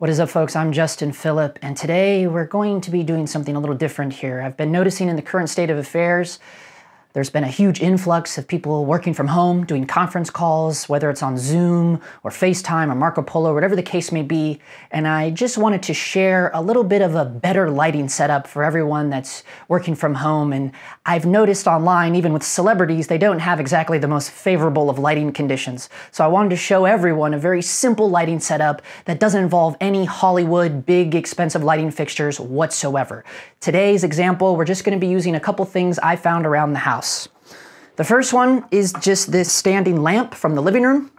What is up, folks? I'm Justin Phillip, and today we're going to be doing something a little different here. I've been noticing in the current state of affairs, there's been a huge influx of people working from home, doing conference calls, whether it's on Zoom or FaceTime or Marco Polo, whatever the case may be. And I just wanted to share a little bit of a better lighting setup for everyone that's working from home. And I've noticed online, even with celebrities, they don't have exactly the most favorable of lighting conditions. So I wanted to show everyone a very simple lighting setup that doesn't involve any Hollywood, big, expensive lighting fixtures whatsoever. Today's example, we're just going to be using a couple things I found around the house. The first one is just this standing lamp from the living room.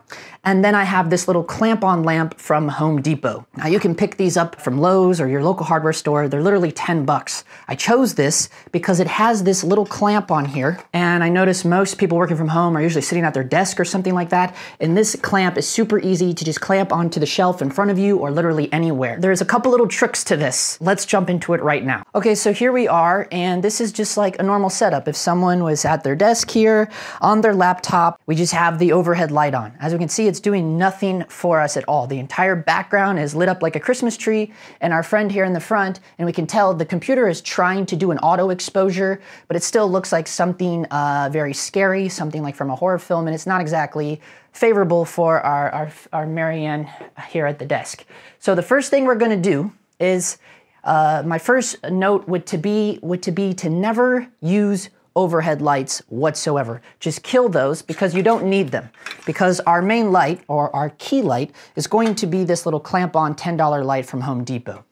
And then I have this little clamp-on lamp from Home Depot. Now you can pick these up from Lowe's or your local hardware store. They're literally 10 bucks. I chose this because it has this little clamp on here. And I notice most people working from home are usually sitting at their desk or something like that. And this clamp is super easy to just clamp onto the shelf in front of you or literally anywhere. There's a couple little tricks to this. Let's jump into it right now. Okay, so here we are, and this is just like a normal setup. If someone was at their desk here, on their laptop, we just have the overhead light on. As we can see, it's doing nothing for us at all. The entire background is lit up like a Christmas tree, and our friend here in the front, and we can tell the computer is trying to do an auto exposure, but it still looks like something very scary, something like from a horror film, and it's not exactly favorable for our Marianne here at the desk. So the first thing we're gonna do is, my first note would be to never use overhead lights whatsoever. Just kill those because you don't need them. Because our main light, or our key light, is going to be this little clamp-on $10 light from Home Depot.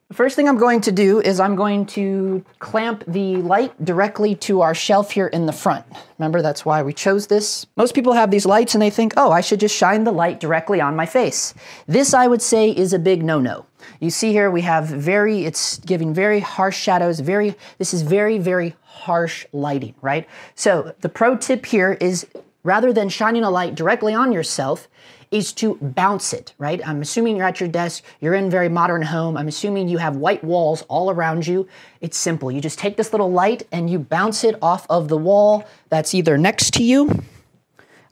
The first thing I'm going to do is I'm going to clamp the light directly to our shelf here in the front. Remember, that's why we chose this. Most people have these lights and they think, oh, I should just shine the light directly on my face. This, I would say, is a big no-no. You see here we have it's giving very harsh shadows, this is very, very harsh lighting, right? So the pro tip here is, rather than shining a light directly on yourself, is to bounce it, right? I'm assuming you're at your desk, you're in a very modern home, I'm assuming you have white walls all around you. It's simple, you just take this little light and you bounce it off of the wall that's either next to you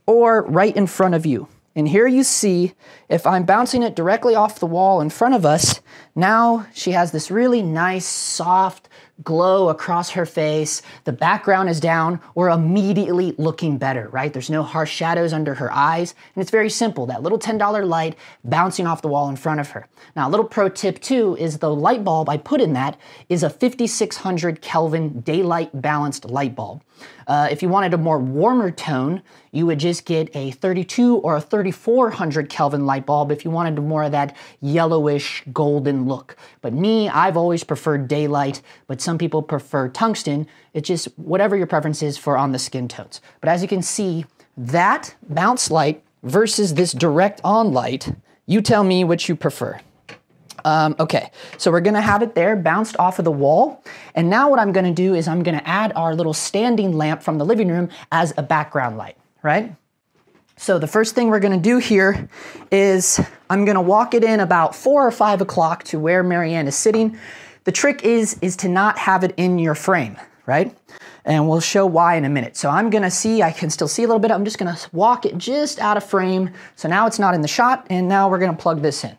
or right in front of you. And here you see, if I'm bouncing it directly off the wall in front of us, now she has this really nice, soft glow across her face. The background is down. We're immediately looking better, right? There's no harsh shadows under her eyes. And it's very simple, that little $10 light bouncing off the wall in front of her. Now, a little pro tip too is the light bulb I put in that is a 5600 Kelvin daylight balanced light bulb. If you wanted a more warmer tone, you would just get a 32 or a 3400 Kelvin light bulb if you wanted more of that yellowish golden look. But me, I've always preferred daylight, but some people prefer tungsten. It's just whatever your preference is for on the skin tones. But as you can see, that bounce light versus this direct on light, you tell me which you prefer. Okay, so we're gonna have it there bounced off of the wall. And now what I'm gonna do is I'm gonna add our little standing lamp from the living room as a background light, right? So the first thing we're gonna do here is I'm gonna walk it in about 4 or 5 o'clock to where Marianne is sitting. The trick is to not have it in your frame, right? And we'll show why in a minute. So I'm gonna see, I can still see a little bit. I'm just gonna walk it just out of frame. So now it's not in the shot, and now we're gonna plug this in.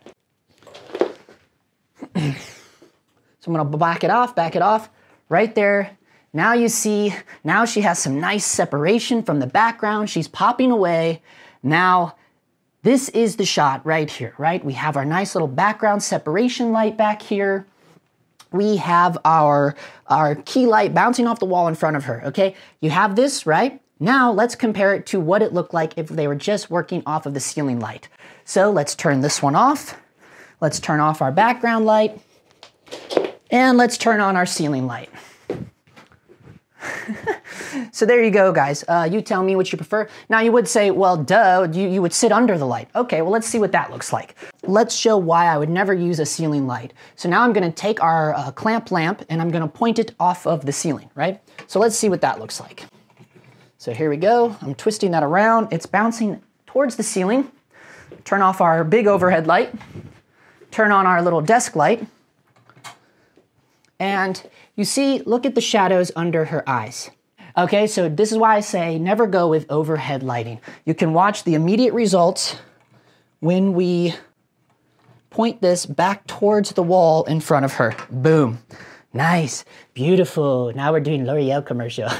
So I'm gonna back it off, right there. Now you see, now she has some nice separation from the background. She's popping away. Now, this is the shot right here, right? We have our nice little background separation light back here. We have our key light bouncing off the wall in front of her, okay? You have this, right? Now let's compare it to what it looked like if they were just working off of the ceiling light. So let's turn this one off. Let's turn off our background light, and let's turn on our ceiling light. So there you go, guys. You tell me what you prefer. Now you would say, well, duh, you would sit under the light. Okay, well, let's see what that looks like. Let's show why I would never use a ceiling light. So now I'm gonna take our clamp lamp and I'm gonna point it off of the ceiling, right? So let's see what that looks like. So here we go. I'm twisting that around. It's bouncing towards the ceiling. Turn off our big overhead light. Turn on our little desk light. And you see, look at the shadows under her eyes. Okay, so this is why I say never go with overhead lighting. You can watch the immediate results when we point this back towards the wall in front of her. Boom. Nice, beautiful. Now we're doing L'Oreal commercial.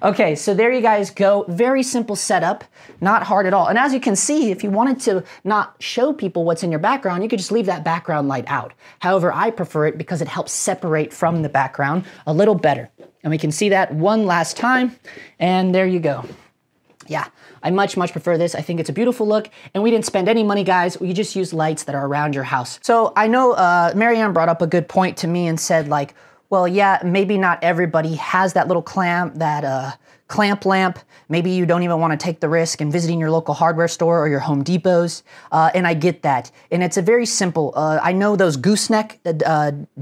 Okay, so there you guys go. Very simple setup, not hard at all. And as you can see, if you wanted to not show people what's in your background, you could just leave that background light out. However, I prefer it because it helps separate from the background a little better. And we can see that one last time, and there you go. Yeah, I much prefer this. I think it's a beautiful look, and we didn't spend any money, guys. We just used lights that are around your house. So I know Marianne brought up a good point to me and said, like, well, yeah, maybe not everybody has that little clamp lamp. Maybe you don't even want to take the risk in visiting your local hardware store or your Home Depots, and I get that. And it's a very simple, I know those gooseneck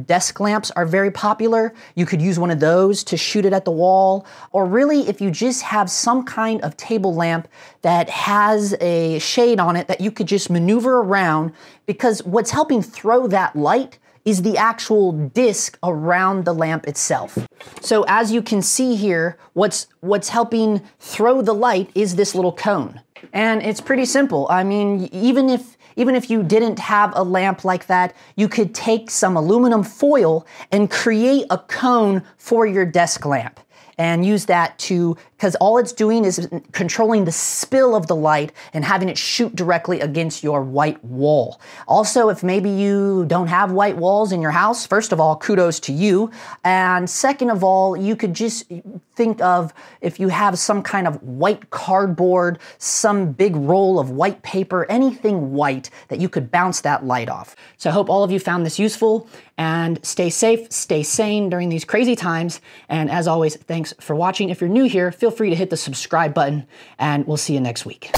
desk lamps are very popular. You could use one of those to shoot it at the wall, or really if you just have some kind of table lamp that has a shade on it that you could just maneuver around, because what's helping throw that light is the actual disc around the lamp itself. So as you can see here, what's helping throw the light is this little cone. And it's pretty simple. I mean, even if you didn't have a lamp like that, you could take some aluminum foil and create a cone for your desk lamp and use that to, because all it's doing is controlling the spill of the light and having it shoot directly against your white wall. Also, if maybe you don't have white walls in your house, first of all, kudos to you. And second of all, you could just think of if you have some kind of white cardboard, some big roll of white paper, anything white that you could bounce that light off. So I hope all of you found this useful, and stay safe, stay sane during these crazy times. And as always, thanks for watching. If you're new here, feel free to hit the subscribe button, and we'll see you next week.